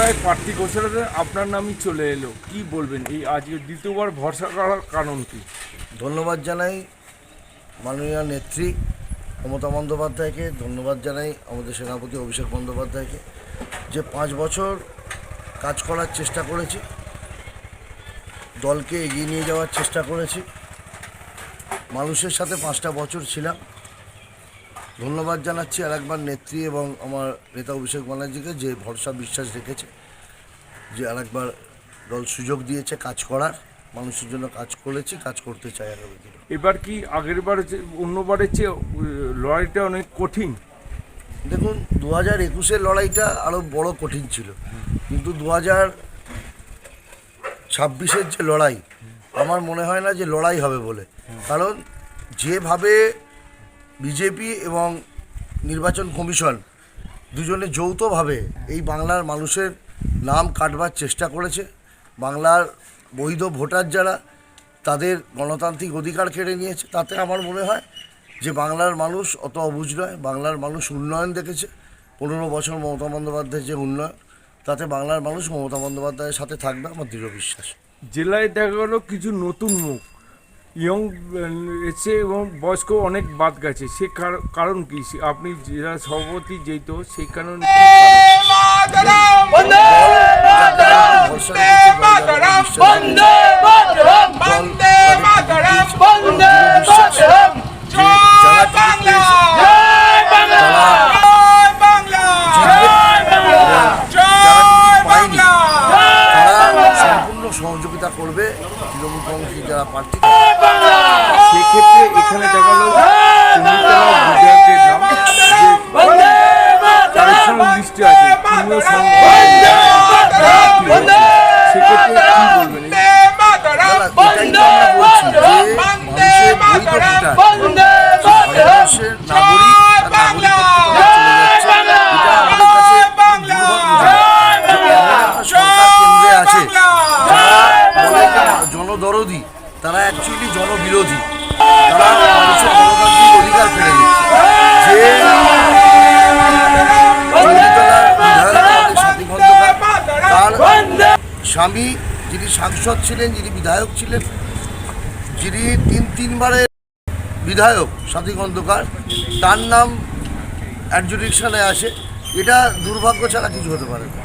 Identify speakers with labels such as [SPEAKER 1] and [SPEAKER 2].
[SPEAKER 1] রায় প্রার্থী ঘোষণা আপনার নামই চলে এলো, কি বলবেন এই আজকে দ্বিতীয়বার ভরসা করার কারণ কি?
[SPEAKER 2] ধন্যবাদ জানাই মাননীয় নেত্রী মমতা বন্দ্যোপাধ্যায়কে, ধন্যবাদ জানাই আমাদের সেনাপতি অভিষেক বন্দ্যোপাধ্যায়কে, যে 5 বছর কাজ করার চেষ্টা করেছি, দলকে এগিয়ে নিয়ে যাওয়ার চেষ্টা করেছি, মানুষের সাথে 5টা বছর ছিলাম। ধন্যবাদ জানাচ্ছি আরেকবার নেত্রী এবং আমার নেতা অভিষেক ব্যানার্জিকে, যে ভরসা বিশ্বাস রেখেছে, যে আরেকবার দল সুযোগ দিয়েছে কাজ করার, মানুষের জন্য কাজ করেছি, কাজ করতে চাই আগামী দিনে।
[SPEAKER 1] এবার কি আগের বার অন্যবারের চেয়ে লড়াইটা অনেক কঠিন?
[SPEAKER 2] দেখুন, 2021-এর লড়াইটা আরও বড় কঠিন ছিল, কিন্তু 2026-এর যে লড়াই, আমার মনে হয় না যে লড়াই হবে বলে। কারণ যেভাবে বিজেপি এবং নির্বাচন কমিশন দুজনে যৌথভাবে এই বাংলার মানুষের নাম কাটবার চেষ্টা করেছে, বাংলার বৈধ ভোটার যারা, তাদের গণতান্ত্রিক অধিকার কেড়ে নিয়েছে, তাতে আমার মনে হয় যে বাংলার মানুষ অত অবুঝ নয়। বাংলার মানুষ উন্নয়ন দেখেছে, 15 বছর মমতা বন্দ্যোপাধ্যায়ের যে উন্নয়ন, তাতে বাংলার মানুষ মমতা বন্দ্যোপাধ্যায়ের সাথে থাকবে, আমার দৃঢ় বিশ্বাস।
[SPEAKER 1] জেলায় দেখা গেল কিছু নতুন মুখ ইয়ং এসে এবং বয়স্ক অনেক বাদ গেছে, সে কারণ কি? আপনি জেলা সভাপতি যেহেতু, সেই কারণে
[SPEAKER 2] সহযোগিতা করবে তৃণমূল কংগ্রেসের যারা প্রার্থী।
[SPEAKER 1] সেক্ষেত্রে এখানে দেখা গেল বিধায়কের নাম লিস্টে আছে, সেক্ষেত্রে কি বলবেন?
[SPEAKER 2] ভারতবর্ষের নাগরিক সরকার কেন্দ্রে আছে, জনদরদি, তারা অ্যাকচুয়ালি জনবিরোধী, তারা মানুষের গণতান্ত্রিক অধিকার ফেলে দিচ্ছে। যে সাথী খন্দকার, তার স্বামী যিনি সাংসদ ছিলেন, যিনি বিধায়ক ছিলেন, যিনি তিনবারের বিধায়ক সাথী খন্দকার, তার নাম অ্যাডজুডিকশনে আসে, এটা দুর্ভাগ্য ছাড়া কিছু হতে পারে না।